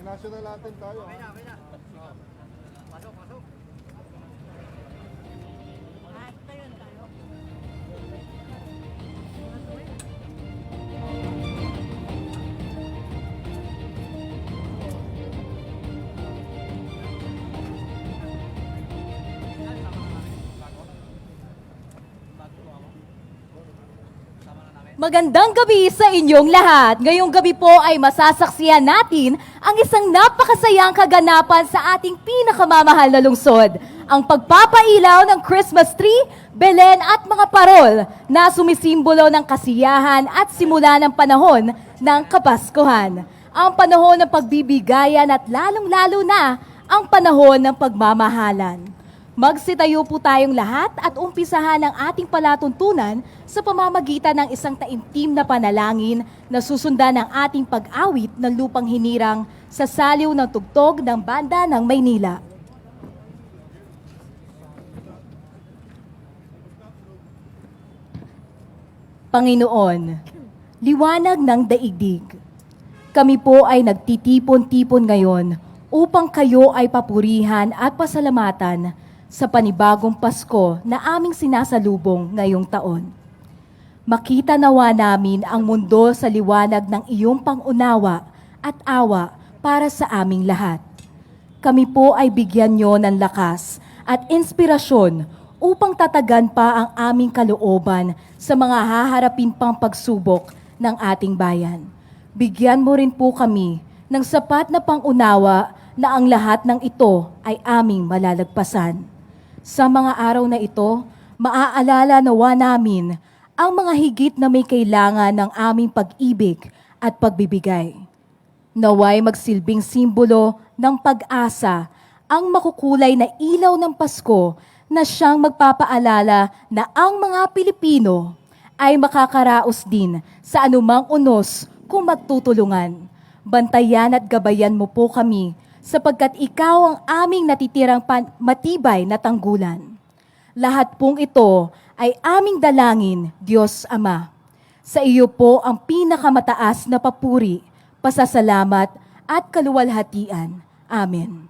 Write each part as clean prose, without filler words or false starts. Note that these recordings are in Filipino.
National anthem tayo. Okay na, okay na. Pasok, pasok. Magandang gabi sa inyong lahat. Ngayong gabi po ay masasaksihan natin ang isang napakasayang kaganapan sa ating pinakamamahal na lungsod. Ang pagpapailaw ng Christmas tree, Belen at mga parol na sumisimbolo ng kasiyahan at simula ng panahon ng Kapaskuhan. Ang panahon ng pagbibigayan at lalong-lalo na ang panahon ng pagmamahalan. Magsitayo po tayong lahat at umpisahan ang ating palatuntunan sa pamamagitan ng isang taimtim na panalangin na susundan ng ating pag-awit ng lupang hinirang sa saliw ng tugtog ng Banda ng Maynila. Panginoon, liwanag ng daigdig, kami po ay nagtitipon-tipon ngayon upang kayo ay papurihan at pasalamatan sa panibagong Pasko na aming sinasalubong ngayong taon. Makita nawa namin ang mundo sa liwanag ng iyong pangunawa at awa para sa aming lahat. Kami po ay bigyan nyo ng lakas at inspirasyon upang tatagan pa ang aming kalooban sa mga haharapin pang pagsubok ng ating bayan. Bigyan mo rin po kami ng sapat na pangunawa na ang lahat ng ito ay aming malalagpasan. Sa mga araw na ito, maaalala nawa namin ang mga higit na may kailangan ng aming pag-ibig at pagbibigay. Naway magsilbing simbolo ng pag-asa ang makukulay na ilaw ng Pasko na siyang magpapaalala na ang mga Pilipino ay makakaraos din sa anumang unos kung magtutulungan. Bantayan at gabayan mo po kami sapagkat ikaw ang aming natitirang matibay na tanggulan. Lahat pong ito ay aming dalangin, Diyos Ama. Sa iyo po ang pinakamataas na papuri, pasasalamat at kaluwalhatian. Amen.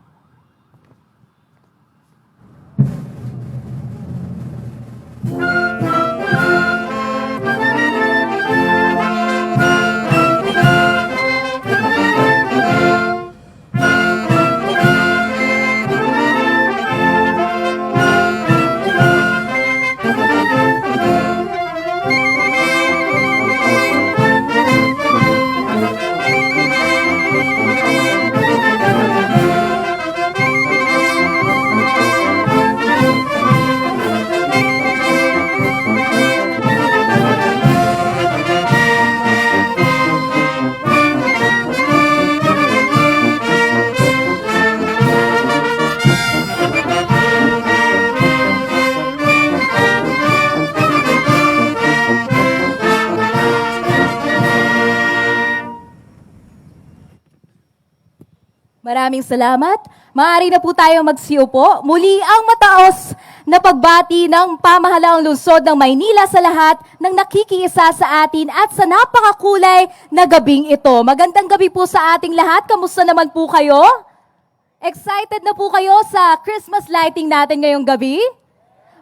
Maraming salamat. Maaari na po tayong magsiupo. Muli ang mataos na pagbati ng pamahalaang lungsod ng Maynila sa lahat ng nakikiisa sa atin at sa napakakulay na gabing ito. Magandang gabi po sa ating lahat. Kamusta naman po kayo? Excited na po kayo sa Christmas lighting natin ngayong gabi?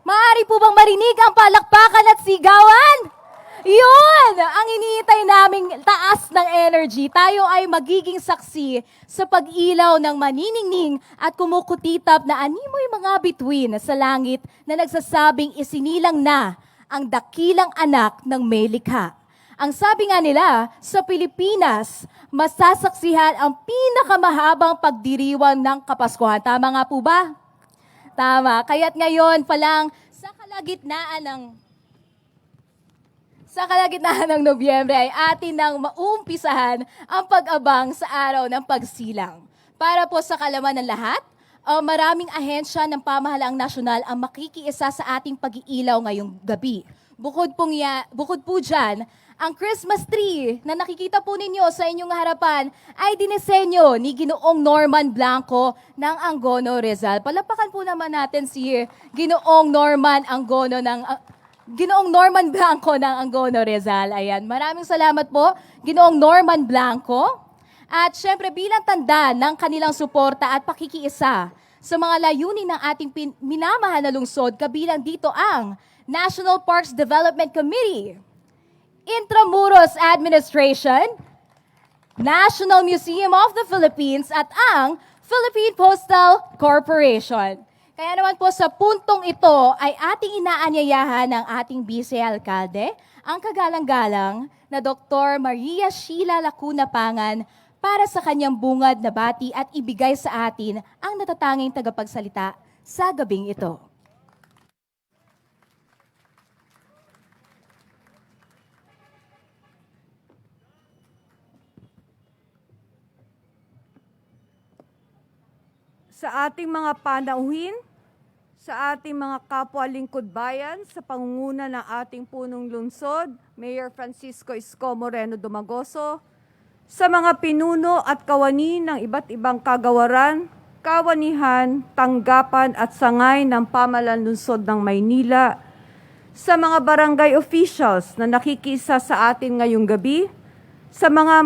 Maaari po bang marinig ang palakpakan at sigawan? Yun! Ang iniintay naming taas ng energy. Tayo ay magiging saksi sa pag-ilaw ng maniningning at kumukutitap na animoy mga bituin sa langit na nagsasabing isinilang na ang dakilang anak ng may likha. Ang sabi nga nila, sa Pilipinas, masasaksihan ang pinakamahabang pagdiriwang ng Kapaskuhan. Tama nga po ba? Tama. Kaya't ngayon pa lang, sa kalagitnaan ng Nobyembre ay atin nang maumpisahan ang pag-abang sa araw ng pagsilang. Para po sa kalaman ng lahat, maraming ahensya ng pamahalaang nasyonal ang makikiisa sa ating pag-iilaw ngayong gabi. Bukod po dyan, ang Christmas tree na nakikita po ninyo sa inyong harapan ay dinisenyo ni Ginoong Norman Blanco ng Angono, Rizal. Palapakan po naman natin si Ginoong Norman Blanco ng Angono, Rizal. Ayan, maraming salamat po, Ginoong Norman Blanco. At syempre bilang tanda ng kanilang suporta at pakikiisa sa mga layunin ng ating minamahal na lungsod, kabilang dito ang National Parks Development Committee, Intramuros Administration, National Museum of the Philippines at ang Philippine Postal Corporation. Kaya naman po sa puntong ito ay ating inaanyayahan ng ating Vice-Alcalde, ang kagalang-galang na Dr. Maria Sheila Lacuna Pangan para sa kanyang bungad na bati at ibigay sa atin ang natatanging tagapagsalita sa gabing ito. Sa ating mga panauhin, sa ating mga kapwa lingkod bayan, sa pangunguna ng ating punong lungsod, Mayor Francisco Isko Moreno Dumagoso, sa mga pinuno at kawani ng iba't ibang kagawaran, kawanihan, tanggapan at sangay ng pamahalaan lungsod ng Maynila, sa mga barangay officials na nakikisa sa atin ngayong gabi, sa mga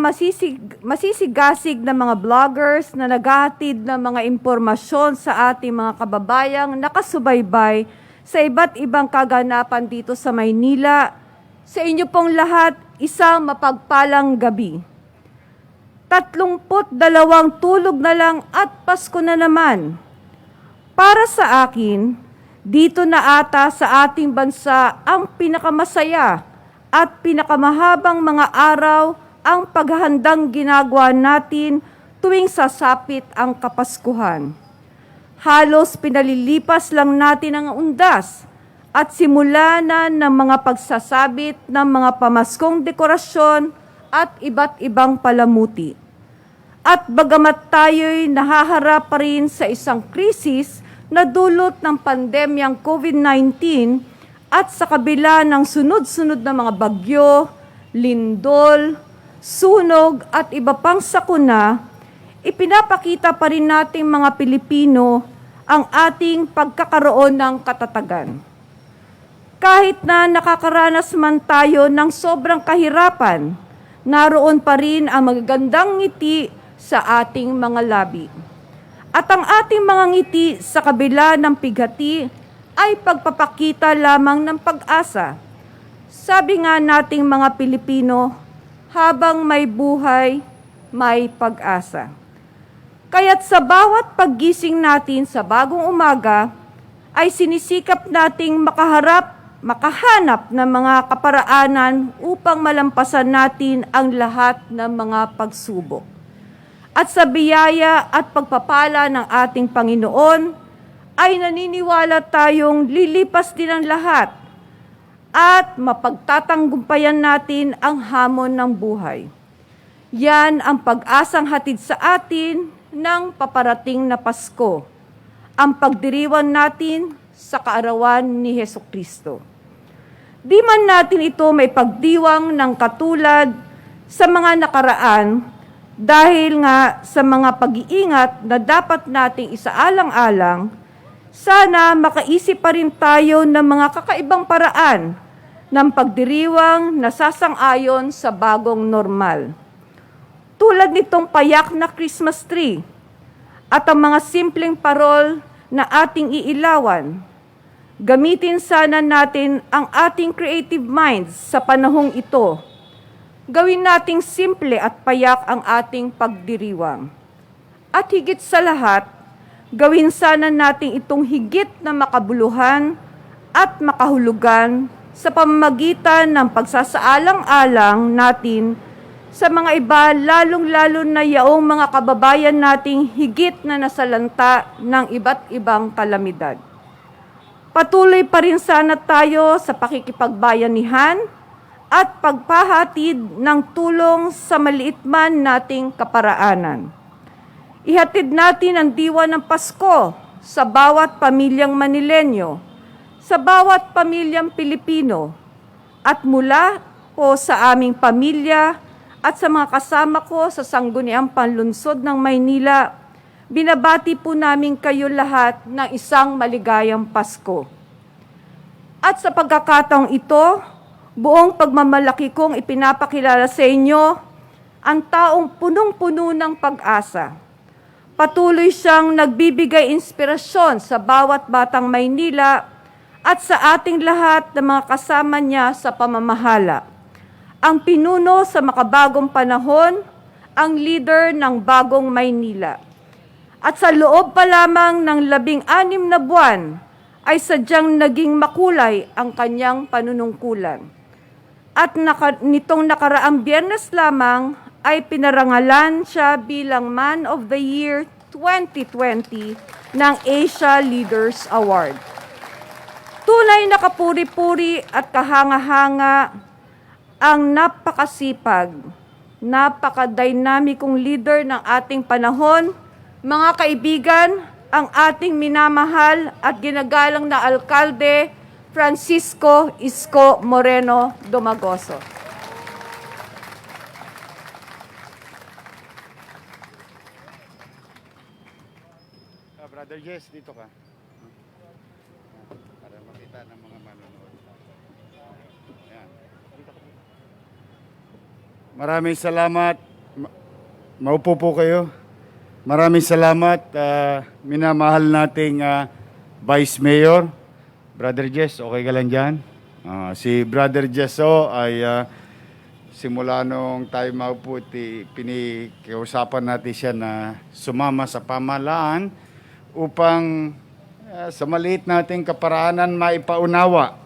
masisigasig na mga vloggers na naghahatid ng mga impormasyon sa ating mga kababayang nakasubaybay sa iba't ibang kaganapan dito sa Maynila. Sa inyo pong lahat, isang mapagpalang gabi. 32 tulog na lang at Pasko na naman. Para sa akin, dito na ata sa ating bansa ang pinakamasaya at pinakamahabang mga araw ang paghahandang ginagawa natin tuwing sasapit ang Kapaskuhan. Halos pinalilipas lang natin ang undas at simula na ng mga pagsasabit ng mga pamaskong dekorasyon at iba't ibang palamuti. At bagamat tayo'y nahaharap pa rin sa isang krisis na dulot ng pandemyang COVID-19 at sa kabila ng sunod-sunod na mga bagyo, lindol, sunog at iba pang sakuna, ipinapakita pa rin nating mga Pilipino ang ating pagkakaroon ng katatagan. Kahit na nakakaranas man tayo ng sobrang kahirapan, naroon pa rin ang magagandang ngiti sa ating mga labi. At ang ating mga ngiti sa kabila ng pighati ay pagpapakita lamang ng pag-asa. Sabi nga nating mga Pilipino, habang may buhay, may pag-asa. Kaya't sa bawat paggising natin sa bagong umaga, ay sinisikap nating makahanap ng mga kaparaanan upang malampasan natin ang lahat ng mga pagsubok. At sa biyaya at pagpapala ng ating Panginoon, ay naniniwala tayong lilipas din ang lahat at mapagtatanggumpayan natin ang hamon ng buhay. Yan ang pag-asang hatid sa atin ng paparating na Pasko, ang pagdiriwang natin sa kaarawan ni Hesukristo. Di man natin ito may pagdiwang ng katulad sa mga nakaraan dahil nga sa mga pag-iingat na dapat nating isaalang-alang, sana makaisip pa rin tayo ng mga kakaibang paraan ng pagdiriwang na sasang-ayon sa bagong normal. Tulad nitong payak na Christmas tree at ang mga simpleng parol na ating iilawan. Gamitin sana natin ang ating creative minds sa panahong ito. Gawin nating simple at payak ang ating pagdiriwang. At higit sa lahat, gawin sana natin itong higit na makabuluhan at makahulugan sa pamamagitan ng pagsasaalang-alang natin sa mga iba, lalong-lalo na yaong mga kababayan nating higit na nasalanta ng iba't ibang kalamidad. Patuloy pa rin sana tayo sa pakikipagbayanihan at pagpahatid ng tulong sa maliit man nating kaparaanan. Ihatid natin ang diwa ng Pasko sa bawat pamilyang Manilenyo, sa bawat pamilyang Pilipino, at mula po sa aming pamilya at sa mga kasama ko sa Sangguniang Panlunsod ng Maynila, binabati po namin kayo lahat ng isang maligayang Pasko. At sa pagkakataong ito, buong pagmamalaki kong ipinapakilala sa inyo ang taong punong-puno ng pag-asa. Patuloy siyang nagbibigay inspirasyon sa bawat batang Maynila at sa ating lahat ng mga kasama niya sa pamamahala. Ang pinuno sa makabagong panahon, ang leader ng bagong Maynila. At sa loob pa lamang ng 16 na buwan, ay sadyang naging makulay ang kanyang panunungkulan. At nitong nakaraang Biyernes lamang ay pinarangalan siya bilang Man of the Year 2020 ng Asia Leaders Award. Tunay na kapuri-puri at kahanga-hanga ang napakasipag, napaka-dynamicong leader ng ating panahon, mga kaibigan, ang ating minamahal at ginagalang na alkalde, Francisco Isko Moreno Domagoso. Brother Jess, dito ka. Para makita ng mga manonood. Ayan. Maraming salamat. Maupo po kayo. Maraming salamat, minamahal nating Vice Mayor. Brother Jess, okay ka lang dyan? Si Brother Jesso ay simula nung tayo maupo, pinikiusapan natin siya na sumama sa pamahalaan upang sa maliit nating kaparaanan maipaunawa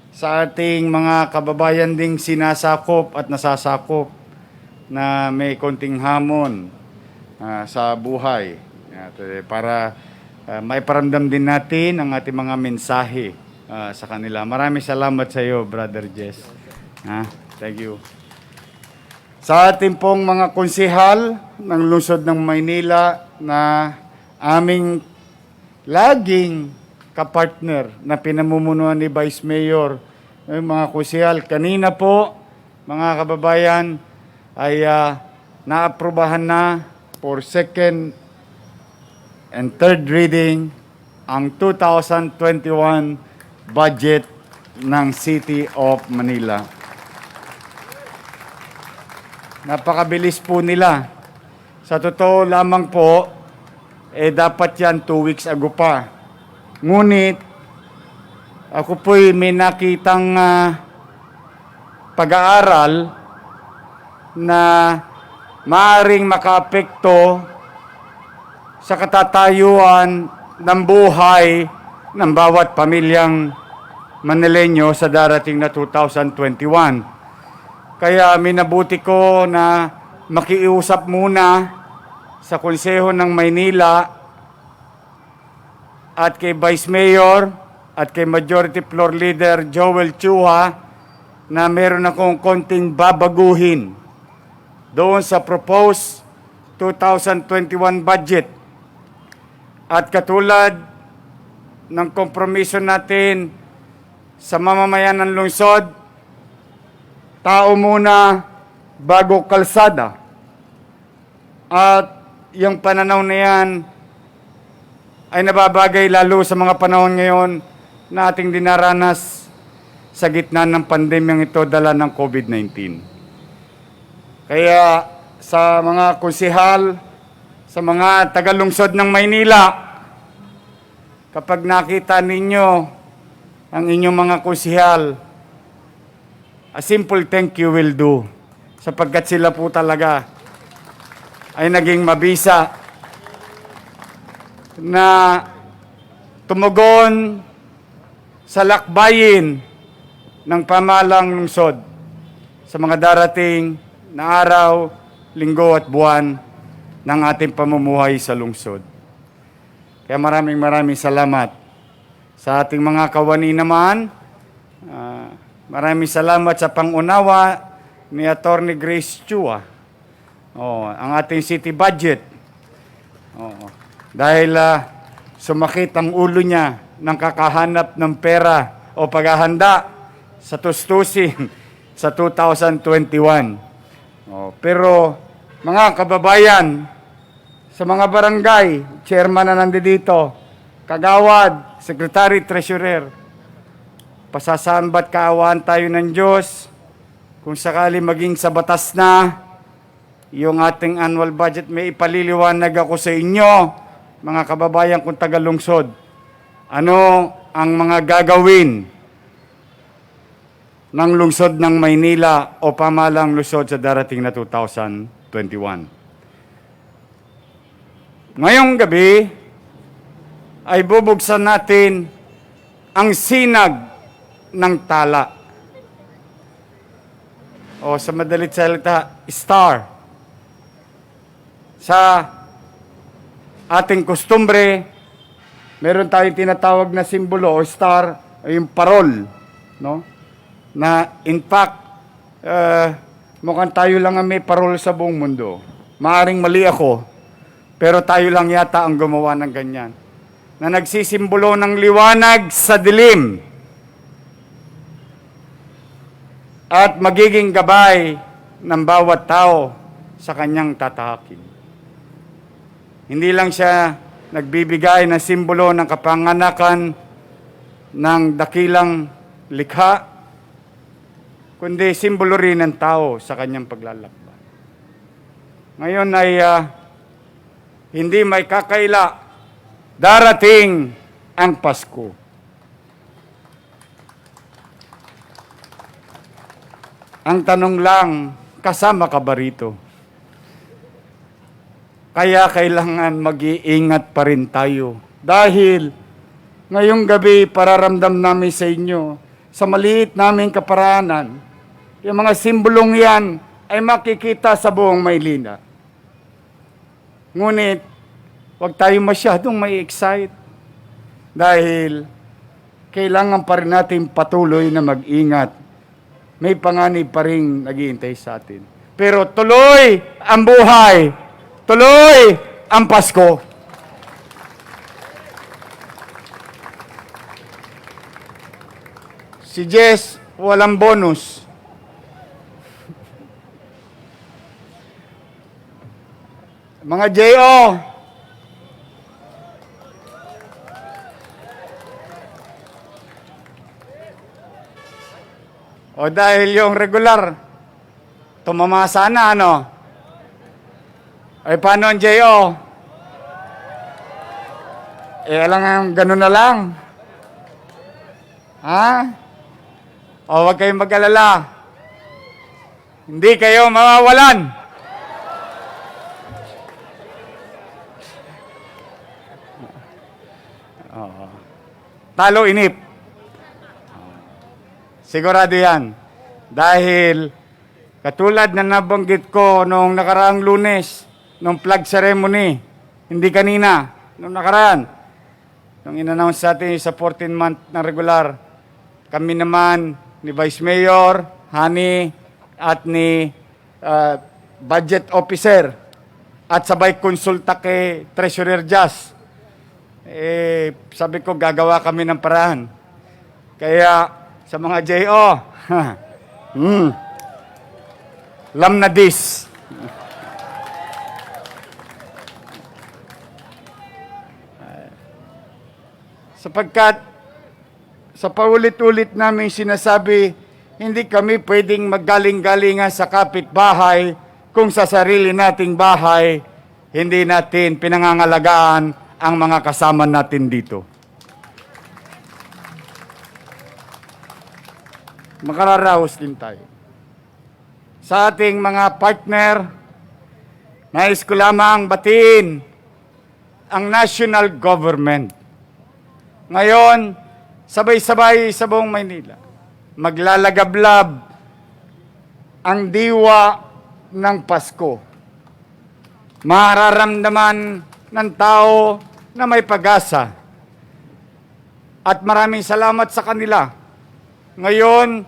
sa ating mga kababayan ding sinasakop at nasasakop na may konting hamon sa buhay. Para maiparamdam din natin ang ating mga mensahe sa kanila. Maraming salamat sa iyo, Brother Jess. Thank you. Sa ating pong mga konsehal ng lungsod ng Maynila na aming laging kapartner na pinamumunuan ni Vice Mayor, mga konsehal, kanina po, mga kababayan, ay naaprubahan na for second and third reading ang 2021 budget ng City of Manila. Napakabilis po nila. Sa totoo lamang po, dapat yan 2 weeks ago pa. Ngunit, ako po'y may nakitang pag-aaral na maaaring makaapekto sa katatayuan ng buhay ng bawat pamilyang Manileño sa darating na 2021. Kaya minabuti ko na makiusap muna sa Konseho ng Maynila at kay Vice Mayor at kay Majority Floor Leader Joel Chua na meron akong konting babaguhin doon sa proposed 2021 budget. At katulad ng kompromiso natin sa mamamayan ng lungsod, tao muna bago kalsada. At yung pananaw na yan ay nababagay lalo sa mga panahon ngayon na ating dinaranas sa gitna ng pandemyang ito dala ng COVID-19. Kaya sa mga konsehal, sa mga tagalungsod ng Maynila, kapag nakita ninyo ang inyong mga konsehal, a simple thank you will do, sapagkat sila po talaga ay naging mabisa na tumugon sa lakbayin ng pamahalang lungsod sa mga darating na araw, linggo at buwan ng ating pamumuhay sa lungsod. Kaya maraming salamat sa ating mga kawani naman. Maraming salamat sa pangunawa ni Attorney Grace Chua. Ang ating city budget. Dahil sumakit ang ulo niya ng kakahanap ng pera o paghahanda sa tustusin sa 2021. Pero mga kababayan, sa mga barangay, chairman na nandito, kagawad, secretary, treasurer, pasasaan ba't kaawaan tayo ng Diyos kung sakali maging sa batas na yung ating annual budget, may ipaliliwanag ako sa inyo, mga kababayan kung taga-lungsod. Ano ang mga gagawin ng lungsod ng Maynila o pamahalang lungsod sa darating na 2021. Ngayong gabi ay bubuksan natin ang sinag ng tala. O sa madalit salita, star. Sa ating kustumbre, meron tayong tinatawag na simbolo o star, o yung parol, no? Na in fact, mukhang tayo lang ang may parol sa buong mundo. Maaring mali ako, pero tayo lang yata ang gumawa ng ganyan. Na nagsisimbolo ng liwanag sa dilim. At magiging gabay ng bawat tao sa kanyang tatahakin. Hindi lang siya nagbibigay ng simbolo ng kapanganakan ng dakilang likha, kundi simbolo rin ng tao sa kanyang paglalakbay. Ngayon ay hindi may kakaila, darating ang Pasko. Ang tanong lang, kasama ka ba rito? Kaya kailangan mag-iingat pa rin tayo. Dahil ngayong gabi pararamdam namin sa inyo, sa maliit naming kaparanan, yung mga simbolong yan ay makikita sa buong Maynila. Ngunit, huwag tayo masyadong may excite. Dahil kailangan pa rin natin patuloy na mag-ingat. May panganib pa rin naghihintay sa atin. Pero tuloy ang buhay. Tuloy ang Pasko. Si Jess, walang bonus. Mga J.O., o dahil yung regular, tumamasa na, ano? Ay, paano ang J.O.? Alam nga, ganun na lang. Ha? O, huwag kayong mag-alala. Hindi kayo mawawalan. Talo inip. Sigurado yan. Dahil, katulad na nabanggit ko noong nakaraang Lunes, nung flag ceremony, hindi kanina, nung nakaraan, nung in-announce sa atin sa 14-month na regular, kami naman ni Vice Mayor, Hani, at ni Budget Officer, at sabay konsulta kay Treasurer Jas. Sabi ko, gagawa kami ng paraan. Kaya, sa mga J.O., lam na dis. Sapagkat sa paulit-ulit namin sinasabi, hindi kami pwedeng maggaling-galingan sa kapitbahay kung sa sarili nating bahay, hindi natin pinangangalagaan ang mga kasama natin dito. Makararaos din tayo. Sa ating mga partner, nais ko lamang batiin ang national government. Ngayon, sabay-sabay sa buong Maynila, maglalagablab ang diwa ng Pasko. Mararamdaman ng tao na may pag-asa. At maraming salamat sa kanila. Ngayon,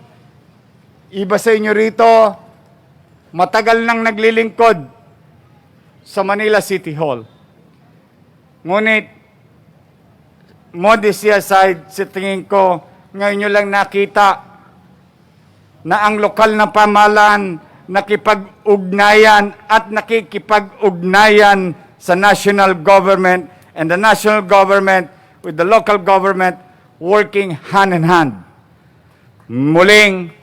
iba sa inyo rito, matagal nang naglilingkod sa Manila City Hall. Ngunit, modesty aside, sa tingin ko, ngayon nyo lang nakita na ang lokal na pamahalaan nakipag-ugnayan at nakikipag-ugnayan sa national government and the national government with the local government working hand in hand. Muling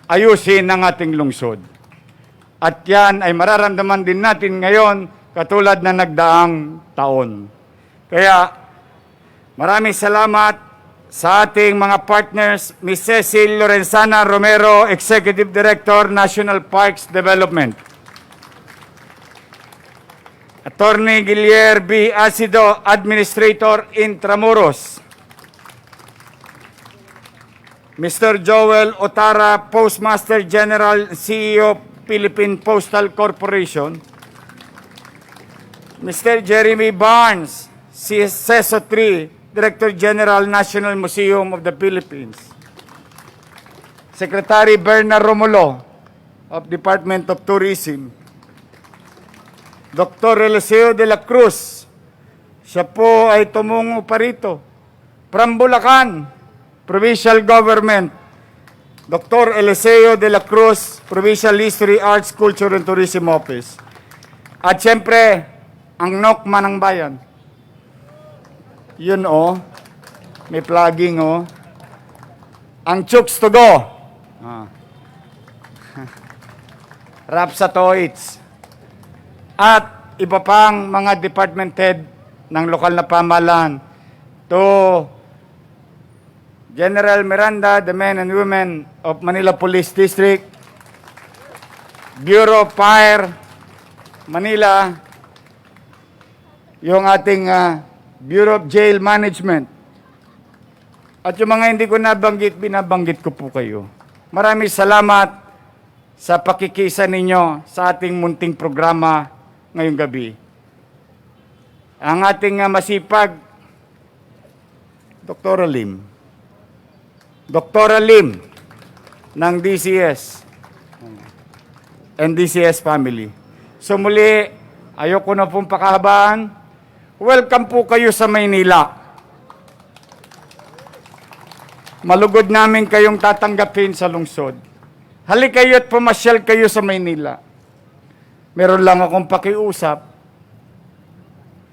ayusin ang ating lungsod. At yan ay mararamdaman din natin ngayon katulad na nagdaang taon. Kaya maraming salamat sa ating mga partners, Ms. Cecil Lorenzana Romero, Executive Director, National Parks Development. Attorney Guillier B. Acido, Administrator, Intramuros. Mr. Joel Otara, Postmaster General, CEO, Philippine Postal Corporation. Mr. Jeremy Barnes, CESO 3, Director General, National Museum of the Philippines. Secretary Bernard Romulo of Department of Tourism. Dr. Eliseo de la Cruz, siya po ay tumungo pa rito. From Bulacan, Provincial Government. Dr. Eliseo de la Cruz, Provincial History, Arts, Culture and Tourism Office. At siyempre, ang NOCMA ng bayan. Yun may plugging Ang Chooks to Go. Rapsatoids. At iba pang mga department head ng lokal na pamahalaan. To General Miranda, the men and women of Manila Police District, Bureau of Fire, Manila, yung ating Bureau of Jail Management. At yung mga hindi ko nabanggit, binabanggit ko po kayo. Maraming salamat sa pakikisa ninyo sa ating munting programa ngayong gabi. Ang ating masipag, Dr. Lim ng DCS and DCS family. So muli, ayoko na pong pakahabaan. Welcome po kayo sa Maynila. Malugod namin kayong tatanggapin sa lungsod. Halika kayo at pumasyal kayo sa Maynila. Meron lang akong pakiusap.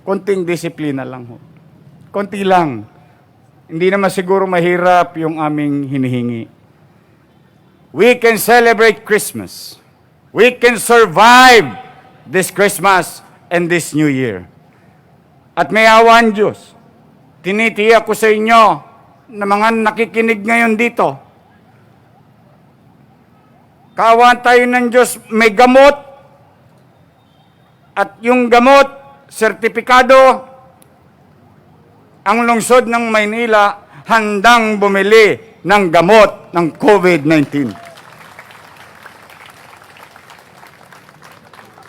Konting disiplina lang ho. Konti lang. Hindi naman siguro mahirap yung aming hinihingi. We can celebrate Christmas. We can survive this Christmas and this New Year. At may awan Diyos, tinitiyak ko sa inyo na mga nakikinig ngayon dito, kaawaan tayo ng Diyos, may gamot, at yung gamot, sertipikado, ang lungsod ng Maynila handang bumili ng gamot ng COVID-19.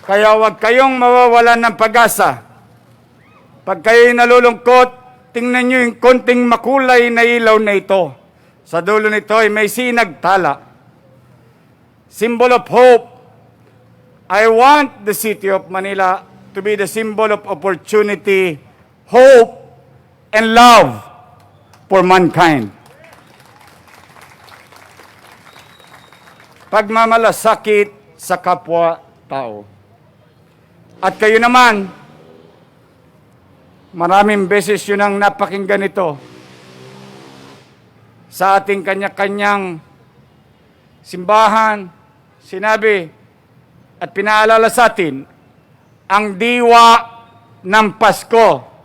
Kaya huwag kayong mawawalan ng pag-asa. Pag kayo'y nalulungkot, tingnan nyo yung konting makulay na ilaw na ito. Sa dulo nito ay may sinagtala. Symbol of hope. I want the city of Manila to be the symbol of opportunity, hope, and love for mankind. Pagmamalasakit sa kapwa-tao. At kayo naman, maraming beses yun ang napakinggan ito sa ating kanya-kanyang simbahan, sinabi at pinaalala sa atin ang diwa ng Pasko.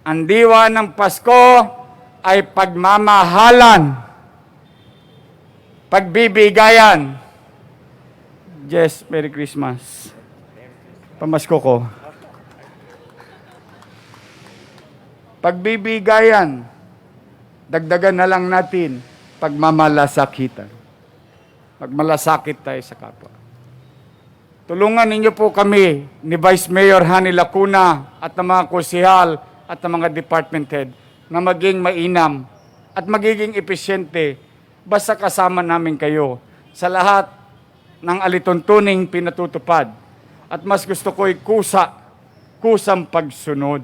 Ang diwa ng Pasko ay pagmamahalan, pagbibigayan. Yes, Merry Christmas. Pamasko ko. Pagbibigayan, dagdagan na lang natin, pagmamalasakitan. Magmalasakit tayo sa kapwa. Tulungan ninyo po kami ni Vice Mayor Hani Lacuna at ng mga konsehal at ng mga department head na maging mainam at magiging epesyente basta kasama namin kayo sa lahat ng alituntuning pinatutupad. At mas gusto ko'y kusang pagsunod.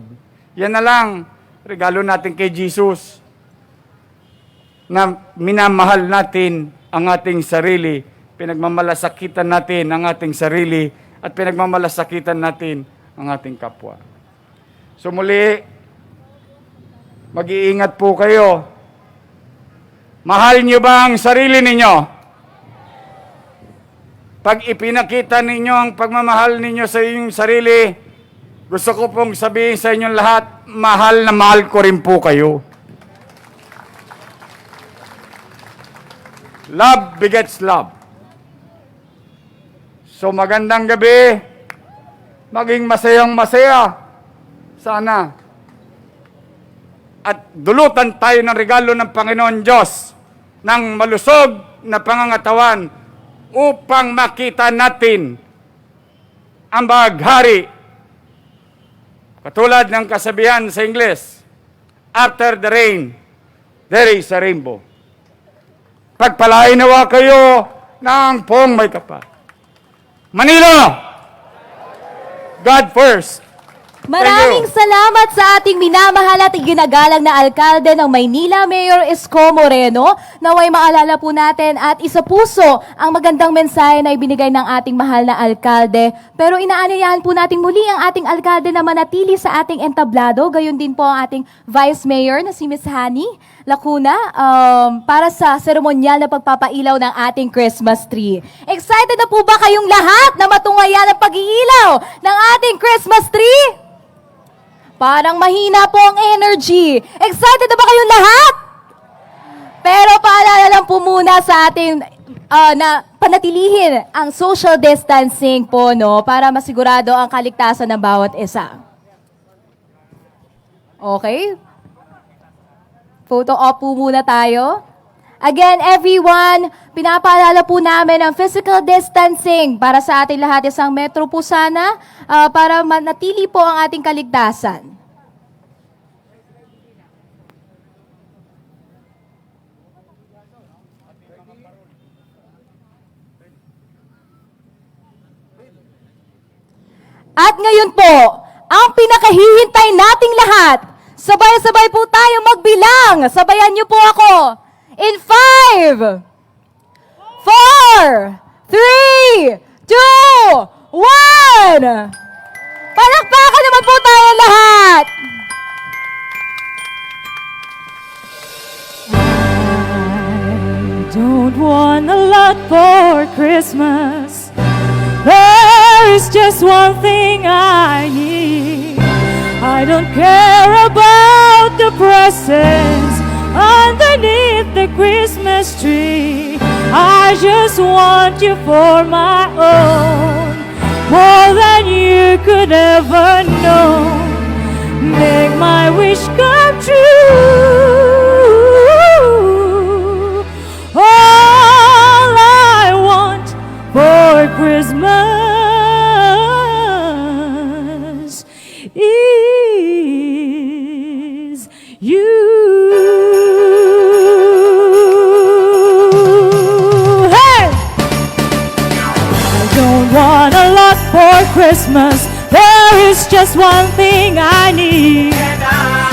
Yan na lang, regalo natin kay Jesus. na minamahal natin ang ating sarili, pinagmamalasakitan natin ang ating sarili, at pinagmamalasakitan natin ang ating kapwa. So muli, mag-iingat po kayo. Mahal niyo ba ang sarili ninyo? Pag ipinakita ninyo ang pagmamahal ninyo sa inyong sarili, gusto ko pong sabihin sa inyong lahat, mahal na mahal ko rin po kayo. Love begets love. So magandang gabi, maging masayang masaya. Sana. At dulutan tayo ng regalo ng Panginoon Diyos ng malusog na pangangatawan upang makita natin ang baghari. Katulad ng kasabihan sa Ingles, after the rain, there is a rainbow. Pagpalain nawa kayo ng poong may kapal. Manila! God first! Maraming salamat sa ating minamahal at ginagalang na alkalde ng Maynila, Mayor Isko Moreno. Naway maalala po natin at isa puso ang magandang mensahe na ibinigay ng ating mahal na alkalde. Pero inaanyayahan po natin muli ang ating alkalde na manatili sa ating entablado. Gayon din po ang ating Vice Mayor na si Ms. Hani Lacuna para sa seremonyal na pagpapailaw ng ating Christmas tree. Excited na po ba kayong lahat na matungayan ang pag-iilaw ng ating Christmas tree? Parang mahina po ang energy. Excited na ba kayong lahat? Pero paalala lang po muna sa ating na panatilihin ang social distancing po, no, para masigurado ang kaligtasan ng bawat isa. Okay? Photo op po muna tayo. Again, everyone, pinapaalala po namin ang physical distancing para sa ating lahat. Isang metro po sana para manatili po ang ating kaligtasan. At ngayon po, ang pinakahihintay nating lahat, sabay-sabay po tayo magbilang. Sabayan niyo po ako. In 5, 4, 3, 2, 1! Palakpakan naman po tayo lahat! I don't want a lot for Christmas. There is just one thing I need. I don't care about the presents underneath the Christmas tree. I just want you for my own, more than you could ever know. Make my wish come true. All I want for Christmas is you. Want a lot for Christmas. There is just one thing I need.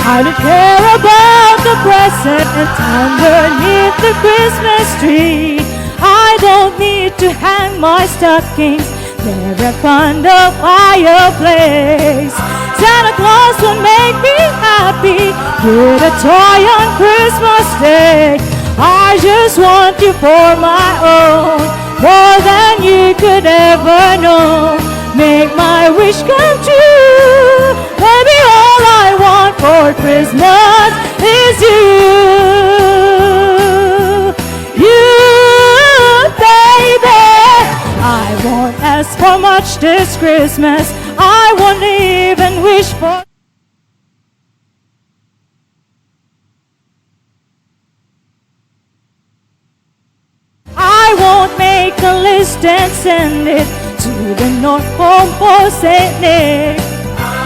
I don't care about the presents underneath the Christmas tree. I don't need to hang my stockings there upon the fireplace. Santa Claus will make me happy, get a toy on Christmas Day. I just want you for my own, more than you could ever know. Make my wish come true. Baby, all I want for Christmas is you. You, baby. I won't ask for much this Christmas. I won't even wish for make a list and send it to the North Pole for St. Nick.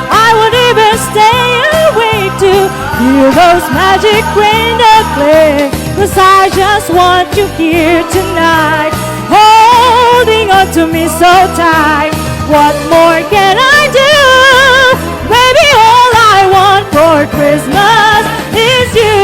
I would even stay awake to hear those magic reindeer play, 'cause I just want you here tonight, holding on to me so tight. What more can I do? Baby, all I want for Christmas is you.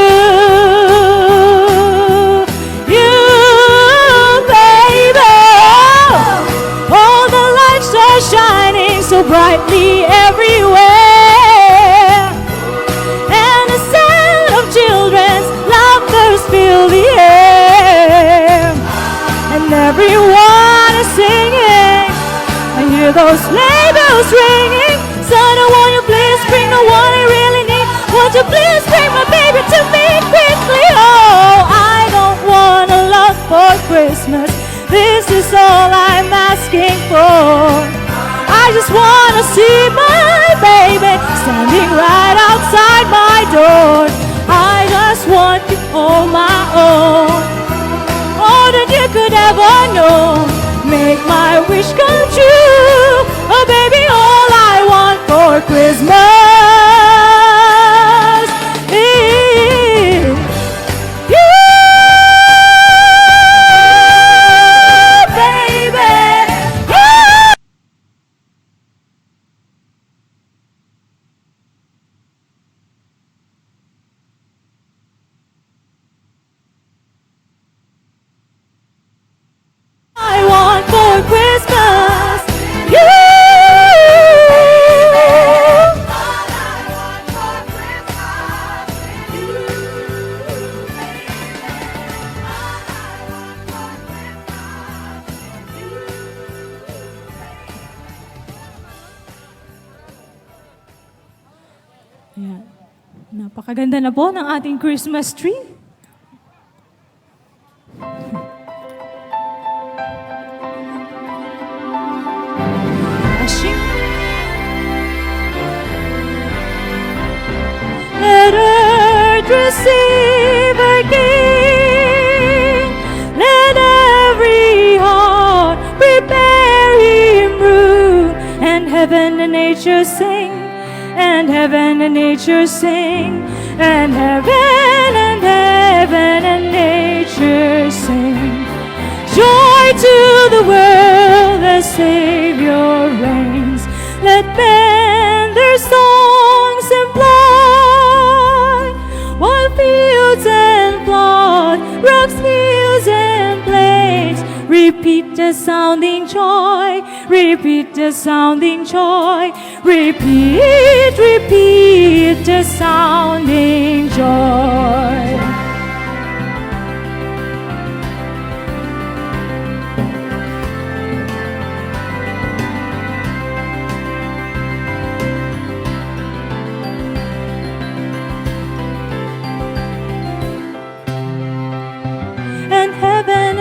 those sleigh bells ringing. Santa, won't you please bring the one I really need? Won't you please bring my baby to me quickly? Oh, I don't want a lot for Christmas. This is all I'm asking for. I just wanna see my baby standing right outside my door. I just want you all my own, more than you could ever know. Make my wish come true. Oh baby, all I want for Christmas is you, baby. You. I want for Christmas you. Ayan. Napakaganda na po ng ating Christmas tree. Let earth receive a king. Let every heart prepare him room. And heaven and nature sing. And heaven and nature sing. And heaven and nature sing. Joy to the world, the Savior reigns. Let men their songs employ, while fields and floods, rocks, hills and plains repeat the sounding joy, repeat the sounding joy, repeat, repeat the sounding joy.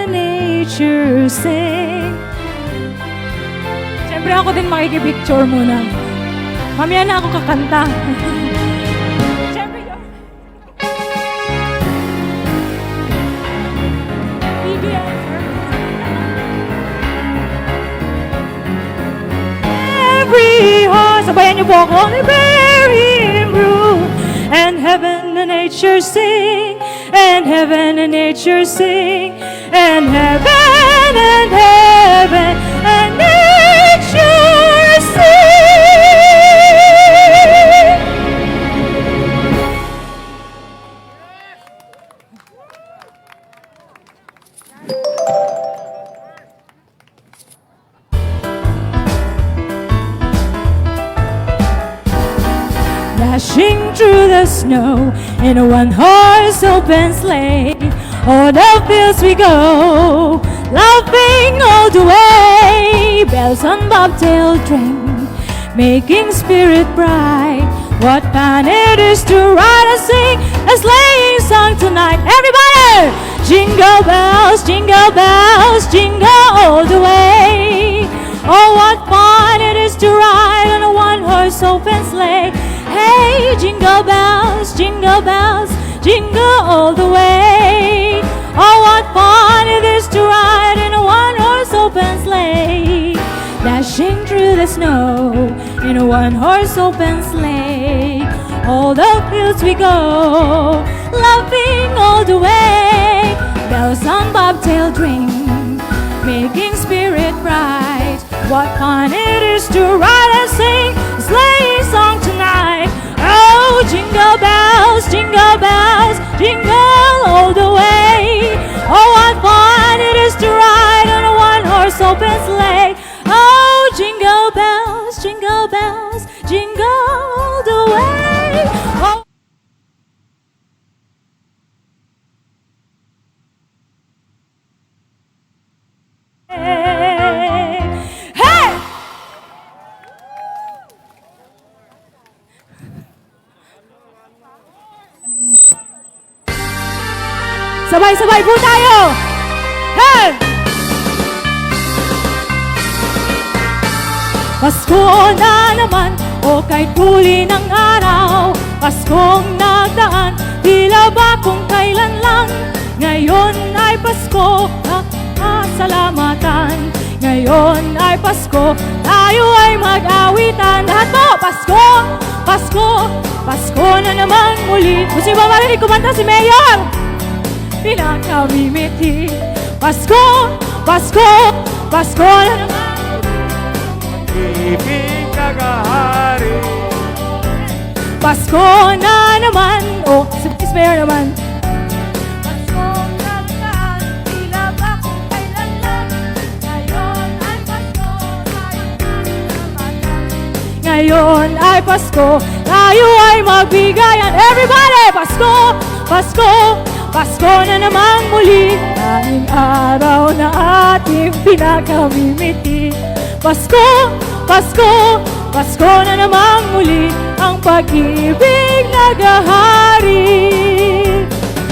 Nature sing. Siyempre ako din makikipicture muna. Mamaya na ako kakanta. Siyempre yun. PBS. Every heart, sabayan niyo po ako. Bury him room. And heaven and nature sing. And heaven and nature sing. And heaven and nature sing. Dashing through the snow in a one-horse open sleigh, o'er the fields we go, laughing all the way. Bells on bobtail ring, making spirit bright. What fun it is to ride and sing a sleighing song tonight. Everybody! Jingle bells, jingle all the way. Oh, what fun it is to ride on a one-horse open sleigh. Hey, jingle bells, jingle all the way. Oh, what fun it is to ride in a one-horse open sleigh. Dashing through the snow in a one-horse open sleigh. All the fields we go, laughing all the way. Bells on bobtail ring, making spirit bright. What fun it is to ride and sing a sleighing song tonight. Oh, jingle bells, jingle all the way. Oh, what fun it is to ride on a one-horse open sleigh. Oh, jingle bells, jingle all the way. Oh. Hey! Sabay-sabay po tayo! Hey! Pasko na naman, o kahit huli ng araw, Paskong nagdaan, tila ba kung kailan lang. Ngayon ay Pasko, nakasalamatan. Ngayon ay Pasko, tayo ay mag-awitan. Lahat po, Pasko, Pasko, Pasko na naman muli. Gusto niyo ba marinig kumanta si Mayor? Pinakamimiti. Pasko, Pasko, Pasko na naman. Ibig nagahari. Pasko na naman. Oh, si Mayor naman. Paskong nagdaan, tila ba kung kailan lang. Ngayon ay Pasko, tayo nagsalamatan. Ngayon ay Pasko, tayo ay magbigayan. Everybody! Pasko, Pasko, Pasko na naman muli. Tanging araw na ating pinakamimiti. Pasko, Pasko, Pasko na naman muli. Ang pag-ibig nagahari.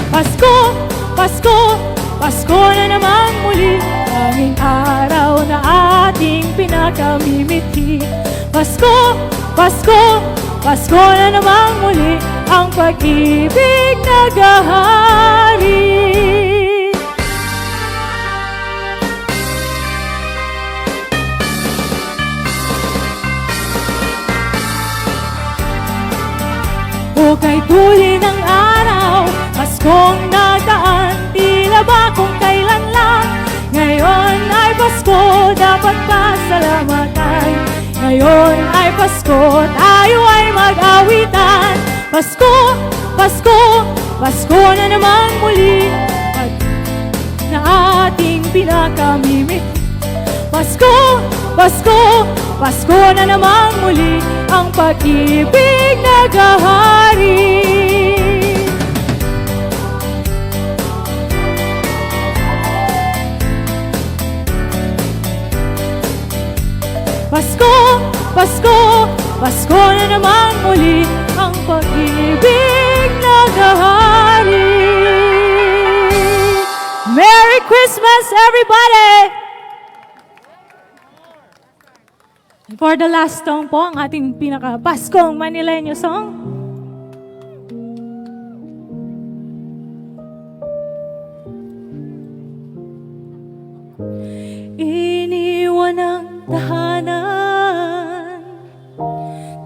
Pasko, Pasko, Pasko na naman muli. Tanging araw na ating pinakamimiti. Pasko, Pasko, Pasko na naman muli. Ang pag-ibig nagahari. O kahit huli ng araw, Paskong nagdaan, tila ba kung kailan lang. Ngayon ay Pasko, dapat pasalamatan. Ngayon ay Pasko, tayo ay mag-awitan. Pasko, Pasko, Pasko na naman muli. Na ating pinakamimit. Pasko, Pasko, Pasko na naman muli. Ang pag-ibig nagahari. Pasko, Pasko, Pasko na naman muli. Ang pag-ibig nagahari. Merry Christmas, everybody! For the last song po, ang ating pinaka-Paskong Manileño song. Iniwan ang tahanan,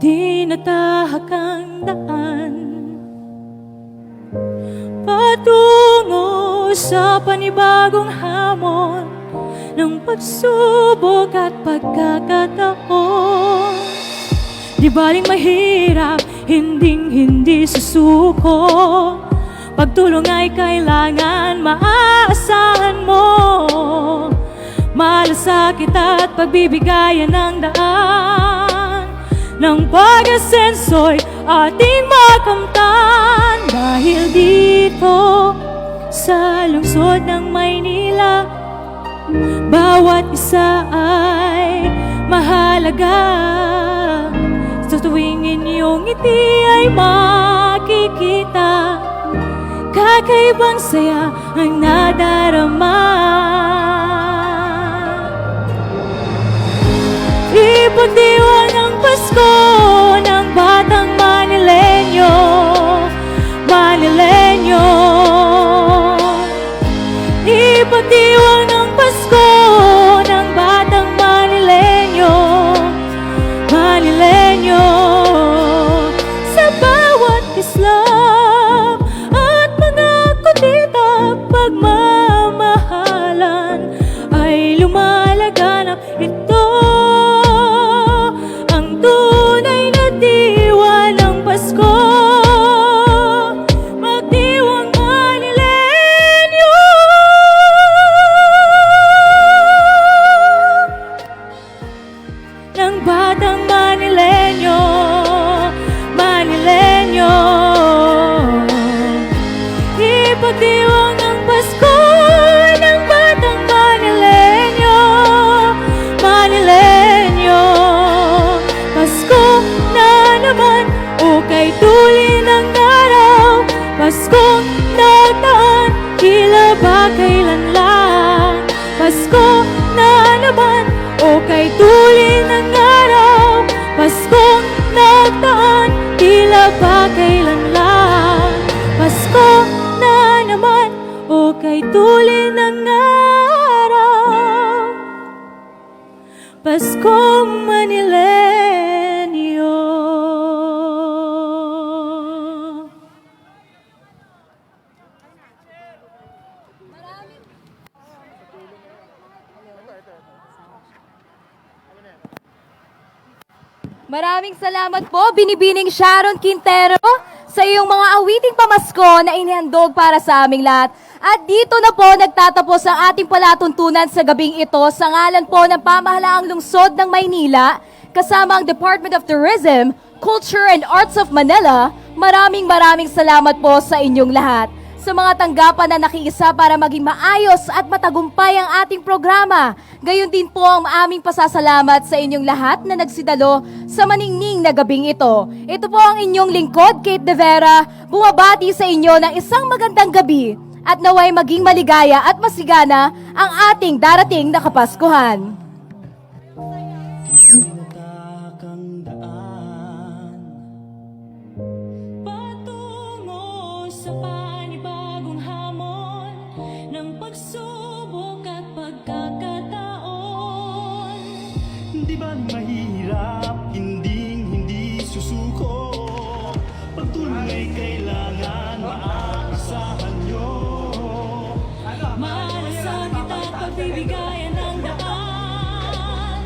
tinatahak ang daan, patungo sa panibagong hamon ng pagsubok at pagkakataon. Di baling mahirap, hinding-hindi susuko. Pagtulong ay kailangan, maaasahan mo. Malasakit at pagbibigayan ng daan. Ng pag-asenso'y ating makamtan. Dahil dito sa lungsod ng Maynila, bawat isa ay mahalaga. Sa tuwing inyong ngiti ay makikita, kakaibang saya ang nadarama. Ipagdiwang ang Pasko ng batang Manileño, Manileño. Ipagdiwang ng Pasko ng batang Manileño, Manileño. Sa bawat islap at mga kutita, pagmamahalan. kailan lang. Pasko na naman, o kay tuloy ng araw. Paskong nagtaan, tila ba kailan lang. Pasko na naman, o kay tuloy ng araw. Paskong Manilenyo. Maraming salamat po, Binibining Sharon Quintero, sa iyong mga awiting pamasko na inihandog para sa aming lahat. At dito na po nagtatapos ang ating palatuntunan sa gabing ito sa ngalan po ng pamahalaang lungsod ng Maynila, kasama ang Department of Tourism, Culture and Arts of Manila. Maraming salamat po sa inyong lahat. Sa mga tanggapan na nakiisa para maging maayos at matagumpay ang ating programa. Gayon din po ang aming pasasalamat sa inyong lahat na nagsidalo sa maningning na gabing ito. Ito po ang inyong lingkod, Kate De Vera, bumabati sa inyo ng isang magandang gabi at naway maging maligaya at masigana ang ating darating na Kapaskuhan. Patungo sa panibagong hamon ng pagsubok at pagkakataon. Di ba mahirap, hindi susuko? Patuloy kailangan maaasahan nyo. Malasakit at pagbibigayan ng daan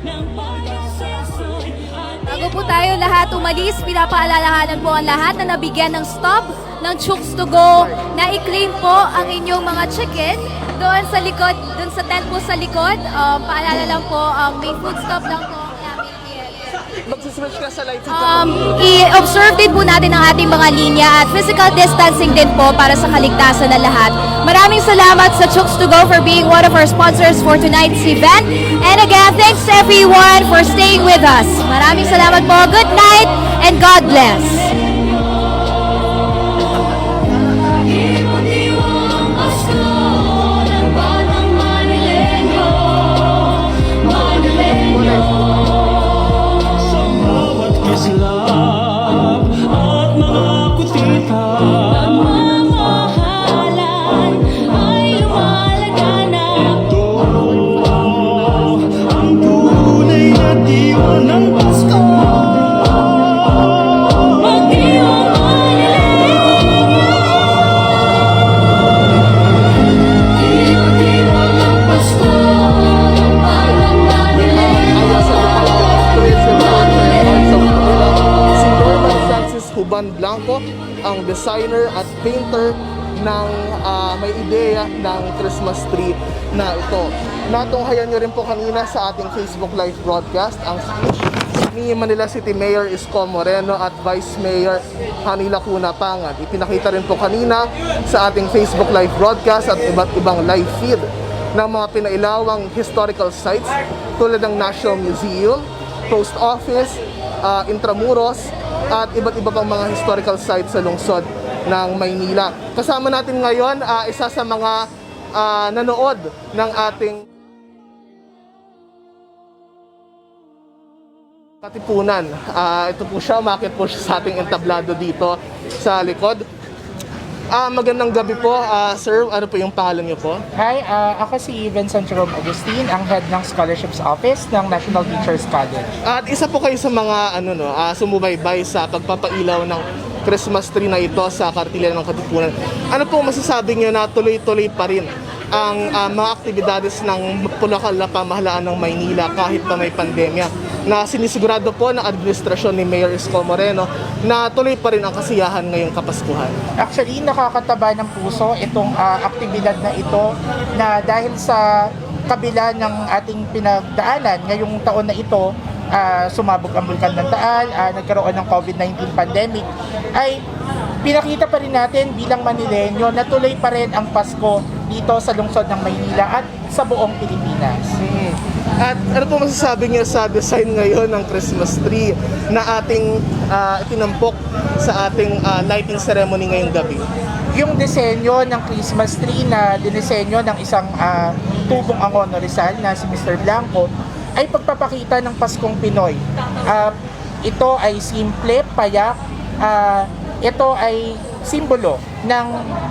ng pagkasesoy at Bago po tayo lahat umalis, pinapaalalahanan po ang lahat na nabigyan ng stop ng Chooks to Go na i-claim po ang inyong mga chicken doon sa likod, doon sa tent po sa likod. Paalala lang po, may food stop lang po. Magsiswitch ka sa lights. I-observe din po natin ang ating mga linya at physical distancing din po para sa kaligtasan ng lahat. Maraming salamat sa Chooks to Go for being one of our sponsors for tonight's event. And again, thanks everyone for staying with us. Maraming salamat po. Good night and God bless. Iwan-iwang Pasko ng batang Manilenyo. Manilenyo. Sa bawat kislap at mga kutita, Mamahalan ay lumalaganap. ito ang tunay na diwa ng Pasko. Magdiwang Manilenyo. Iwan-iwang ang Pasko ng batang Manilenyo. Si Norman Francis Huban Blanco, ang designer at painter ng may ideya ng Christmas tree na ito. Natunghayan nyo rin po kanina sa ating Facebook Live broadcast ang speech ni Manila City Mayor Isko Moreno at Vice Mayor Hani Lacuna Pangad. Ipinakita rin po kanina sa ating Facebook Live broadcast at iba't ibang live feed ng mga pinailawang historical sites tulad ng National Museum, Post Office, Intramuros, at iba't iba pang mga historical sites sa lungsod ng Maynila. Kasama natin ngayon isa sa mga nanood ng ating katipunan. Ito po siya, umakyat po siya sa ating entablado dito sa likod. Magandang gabi po, sir. Ano po yung pangalan niyo po? Hi, ako si Vincent Jerome Agustin, ang head ng Scholarships Office ng National Teachers College. At isa po kayo sa mga sumubaybay sa pagpapailaw ng Christmas tree na ito sa Kartilya ng Katipunan. Ano po masasabi niyo na tuloy-tuloy pa rin ang mga aktibidades ng lokal na pamahalaan ng Maynila kahit pa may pandemya, na sinisigurado po ng administrasyon ni Mayor Isko Moreno na tuloy pa rin ang kasiyahan ngayong Kapaskuhan? Actually, nakakataba ng puso itong aktibidad na ito na dahil sa kabila ng ating pinagdaanan ngayong taon na ito, sumabog ang bulkan ng Taal, nagkaroon ng COVID-19 pandemic, ay pinakita pa rin natin bilang Manileño na tuloy pa rin ang Pasko dito sa lungsod ng Maynila at sa buong Pilipinas. At ano po masasabi niyo sa design ngayon ng Christmas tree na ating itinampok sa ating lighting ceremony ngayong gabi? Yung disenyo ng Christmas tree na dinisenyo ng isang tubong Angono Rizal na si Mr. Blanco ay pagpapakita ng Paskong Pinoy. Ito ay simple, payak, ito ay simbolo ng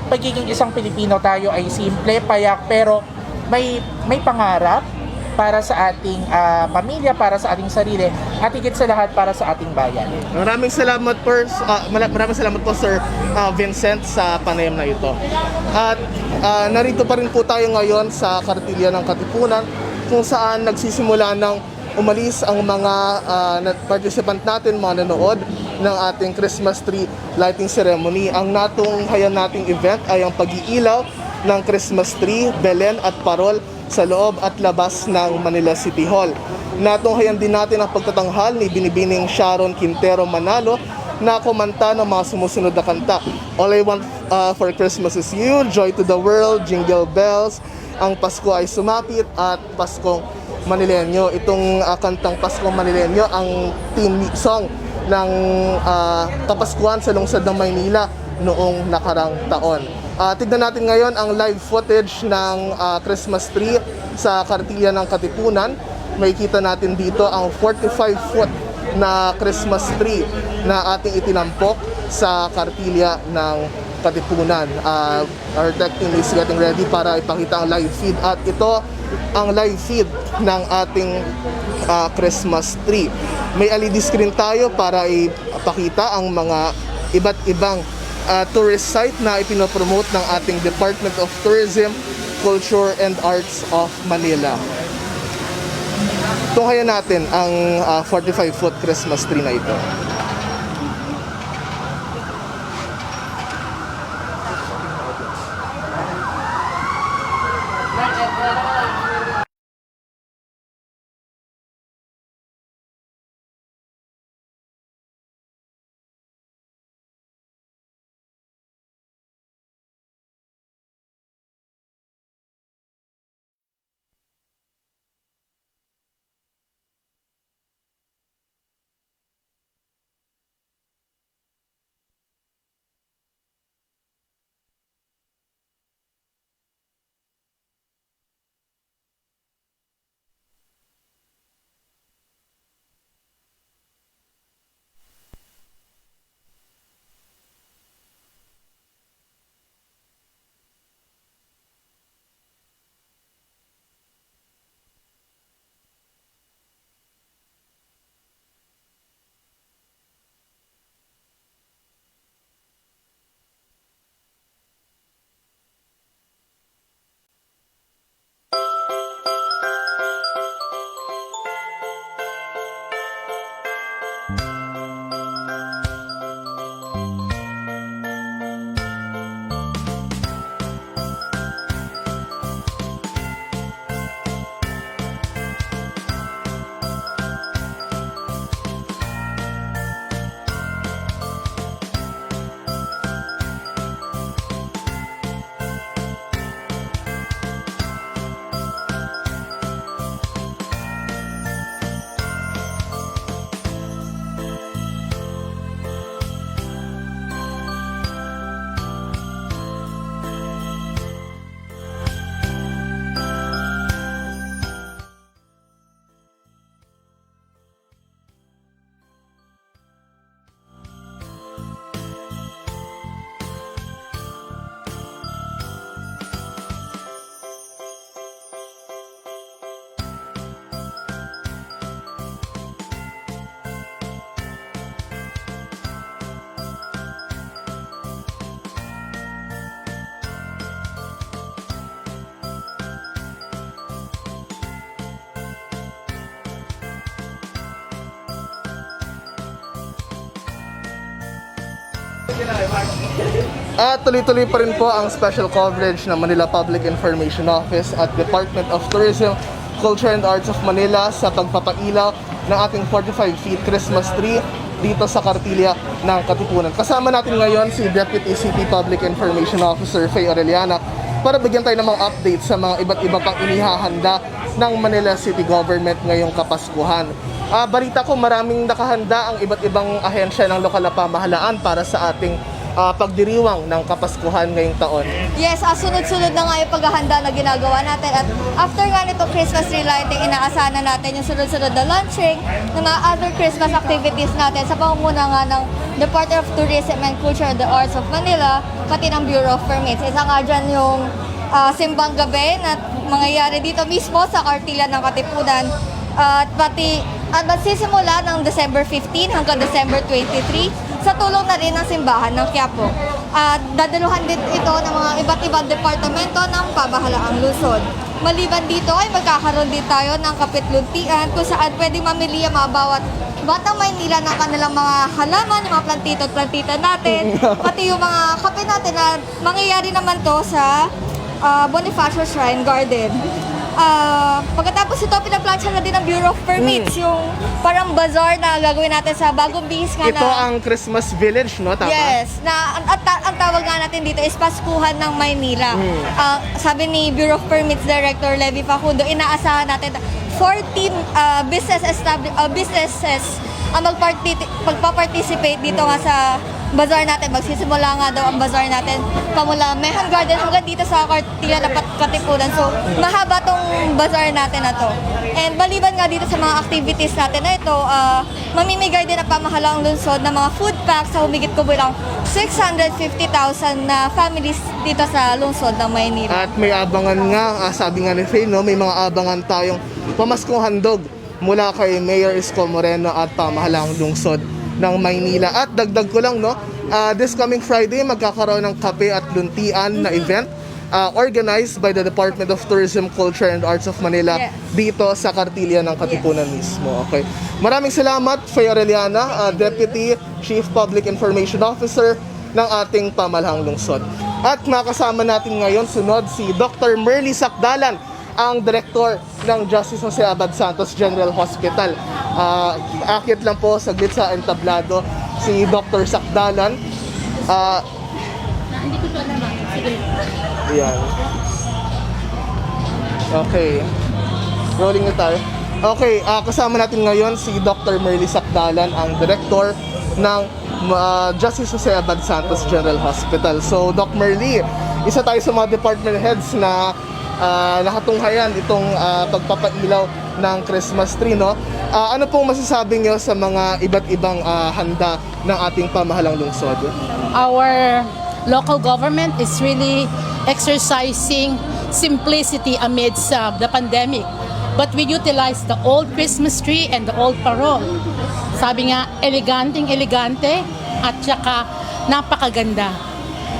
pagiging isang Pilipino. Tayo ay simple, payak, pero may pangarap para sa ating pamilya, para sa ating sarili, at higit sa lahat para sa ating bayan. Maraming salamat po Sir Vincent sa panayam na ito. At narito pa rin po tayo ngayon sa Kartilya ng Katipunan kung saan nagsisimula ng umalis ang mga participant natin, mga nanood ng ating Christmas tree lighting ceremony. Ang natunghayan nating event ay ang pag-iilaw ng Christmas tree, Belen at Parol sa loob at labas ng Manila City Hall. Natunghayan din natin ang pagtatanghal ni Binibining Sharon Quintero Manalo na kumanta ng mga sumusunod na kanta. All I Want for Christmas is You, Joy to the World, Jingle Bells, Ang Pasko ay Sumapit, at Paskong Manilenyo. Itong kantang Paskong Manilenyo ang theme song ng Kapaskuhan sa lungsod ng Maynila noong nakarang taon. Tignan natin ngayon ang live footage ng Christmas tree sa Kartilya ng Katipunan. Makikita natin dito ang 45-foot na Christmas tree na ating itinampok sa Kartilya ng Katipunan. Our tech team is getting ready para ipakita ang live feed. At ito ang live feed ng ating Christmas tree. May LED screen tayo para ipakita ang mga iba't ibang tourist site na ipinopromote ng ating Department of Tourism, Culture and Arts of Manila. Tunghayan natin ang 45-foot Christmas tree na ito. At tuloy-tuloy pa rin po ang special coverage ng Manila Public Information Office at Department of Tourism, Culture and Arts of Manila sa pagpapailaw ng ating 45 feet Christmas tree dito sa Kartilya ng Katipunan. Kasama natin ngayon si Deputy City Public Information Officer Faye Orellana para bigyan tayo ng mga updates sa mga iba't iba pang inihahanda ng Manila City Government ngayong Kapaskuhan. Balita ko maraming nakahanda ang iba't ibang ahensya ng lokal na pamahalaan para sa ating pagdiriwang ng Kapaskuhan ngayong taon. Yes, sunod-sunod na nga yung paghahanda na ginagawa natin. At after nga nito Christmas tree lighting, inaasahan na natin yung sunod-sunod na launching ng mga other Christmas activities natin sa pangunguna nga ng Department of Tourism and Culture and the Arts of Manila, pati ng Bureau of Permits. Isa nga dyan yung simbang gabi na mangyayari dito mismo sa Kartila ng Katipunan. At magsisimula ng December 15 hanggang December 23 sa tulong na rin ng simbahan ng Quiapo. Dadaluhan din ito ng mga iba't ibang departamento ng pamahalaang lungsod. Maliban dito ay magkakaroon din tayo ng kapitluntian kung saan pwede mamili ang mga bawat Batang Maynila ng kanilang mga halaman, yung mga plantito at plantita natin, pati yung mga kape natin na mangyayari naman to sa Bonifacio Shrine Garden. Pagkatapos ito, pinaplansya na din ng Bureau of Permits, yung parang bazaar na gagawin natin sa bagong bihis nga Ito ang Christmas Village, no? Tama? Yes, na ang tawag nga natin dito is Paskuhan ng Maynila. Sabi ni Bureau of Permits Director Levi Facundo, inaasahan natin 14 businesses ang magpa-participate dito nga sa bazaar natin. Magsisimula nga daw ang bazaar natin pamula Mehan Garden hanggang dito sa Kartila na Katipunan. So, mahaba tong bazaar natin na to. And maliban nga dito sa mga activities natin na ito, mamimigay din ang pamahalaang lungsod ng mga food packs sa humigit kubilang 650,000 na families dito sa lungsod ng Maynila. At may abangan nga, sabi nga ni Faye, no, may mga abangan tayong pamaskong handog mula kay Mayor Isko Moreno at pamahalaang lungsod ng Maynila. At dagdag ko lang, no, this coming Friday magkakaroon ng kape at luntian na event organized by the Department of Tourism, Culture and Arts of Manila dito sa Kartila ng Katipunan mismo. Okay. Maraming salamat, Faye Aureliana, Deputy Chief Public Information Officer ng ating pamahalaang lungsod. At makasama natin ngayon sunod si Dr. Merly Sacdalan, ang Director ng Justice Jose Abad Santos General Hospital. Akit lang po saglit sa entablado si Dr. Sacdalan. Hindi ko ito alam. Sige. Ayan. Okay. Rolling na tayo. Okay, kasama natin ngayon si Dr. Merly Sacdalan, ang Director ng Justice Jose Abad Santos General Hospital. So, Doc Merly, isa tayo sa mga department heads na nakatunghayan itong pagpapailaw ng Christmas tree, no? Ano pong masasabi niyo sa mga iba't ibang handa ng ating pamahalang lungsod? Our local government is really exercising simplicity amidst the pandemic. But we utilize the old Christmas tree and the old parol. Sabi nga, elegante at saka napakaganda.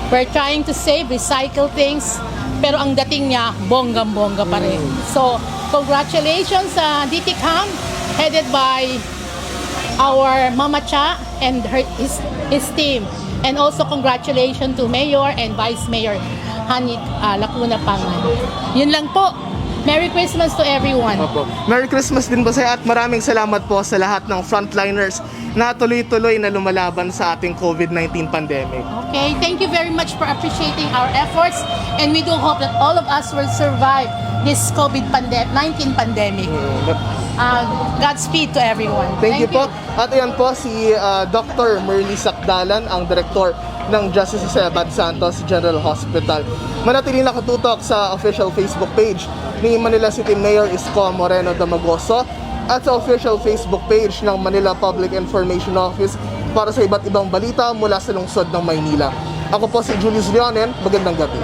We're trying to save, recycle things, pero ang dating niya, bonggang-bongga pa rin. So, congratulations sa DTCAM, headed by our Mama Cha and his team. And also congratulations to Mayor and Vice Mayor Hani Lacuna Pangan. Yun lang po. Merry Christmas to everyone. Opo. Merry Christmas din po sa at maraming salamat po sa lahat ng frontliners na tuloy-tuloy na lumalaban sa ating COVID-19 pandemic. Okay, thank you very much for appreciating our efforts, and we do hope that all of us will survive this COVID-19 pandemic. Godspeed to everyone. Thank you po. At ayan po si Dr. Merly Sacdalan, ang Director ng Justice Jose Abad Santos General Hospital. Manatiling nakatutok sa official Facebook page ni Manila City Mayor Isko Moreno Damagoso at sa official Facebook page ng Manila Public Information Office para sa iba't ibang balita mula sa lungsod ng Maynila. Ako po si Julius Leonen. Magandang gabi.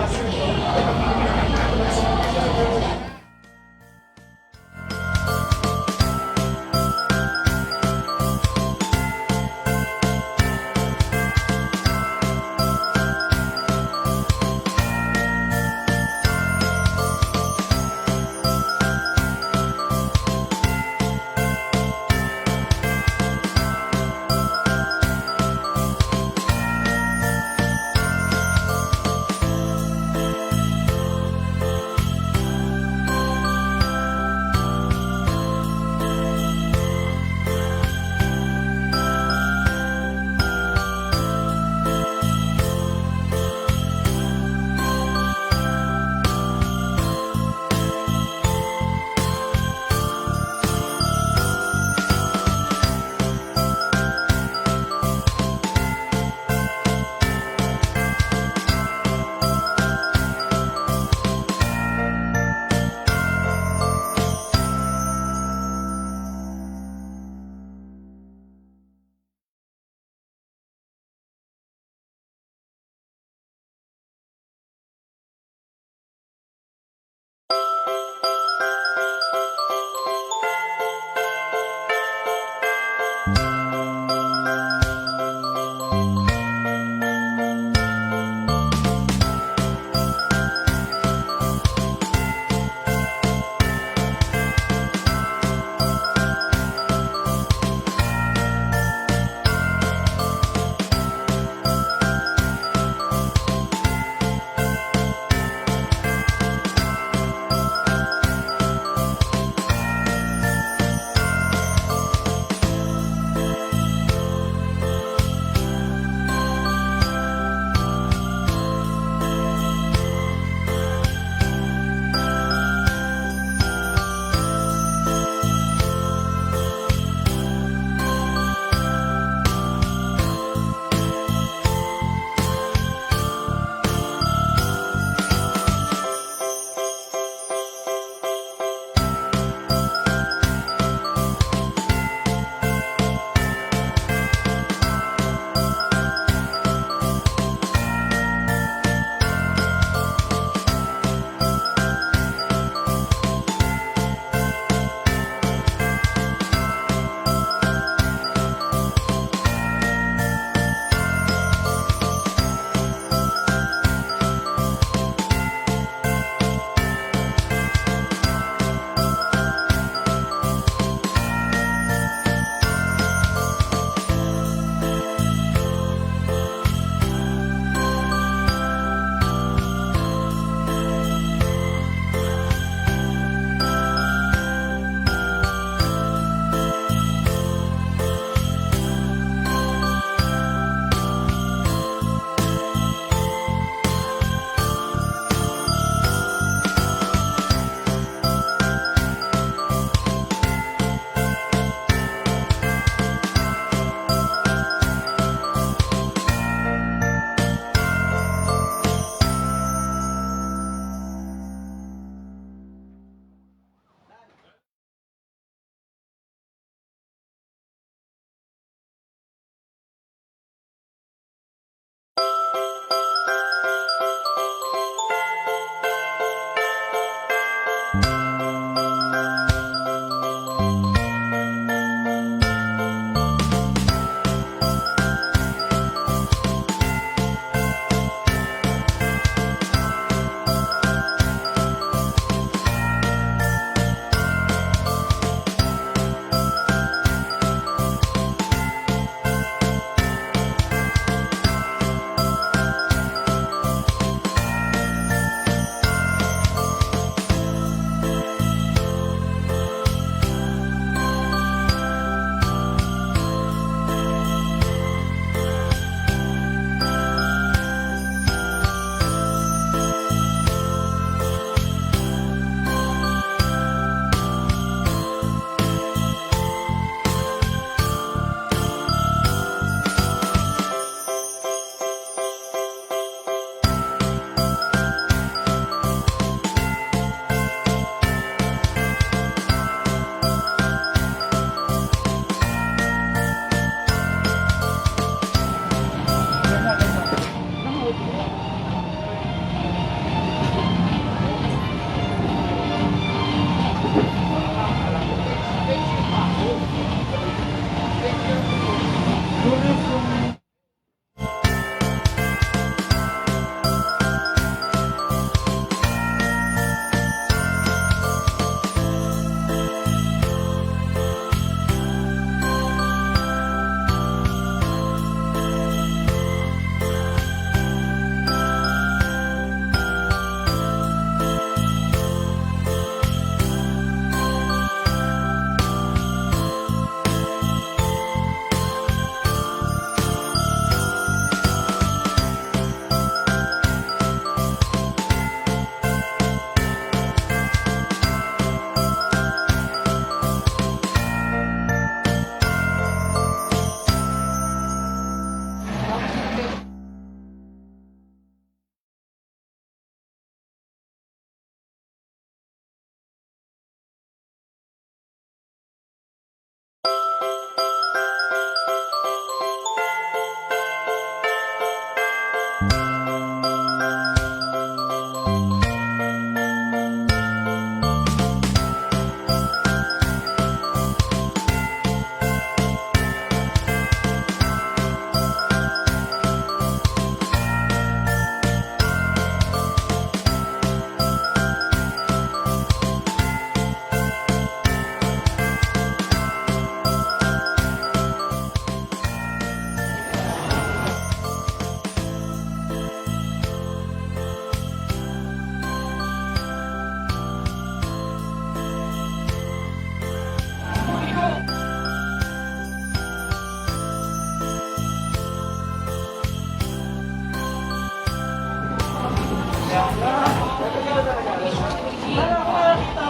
Nakakita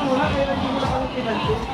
mo na, kaya hindi mo na kami pinansin.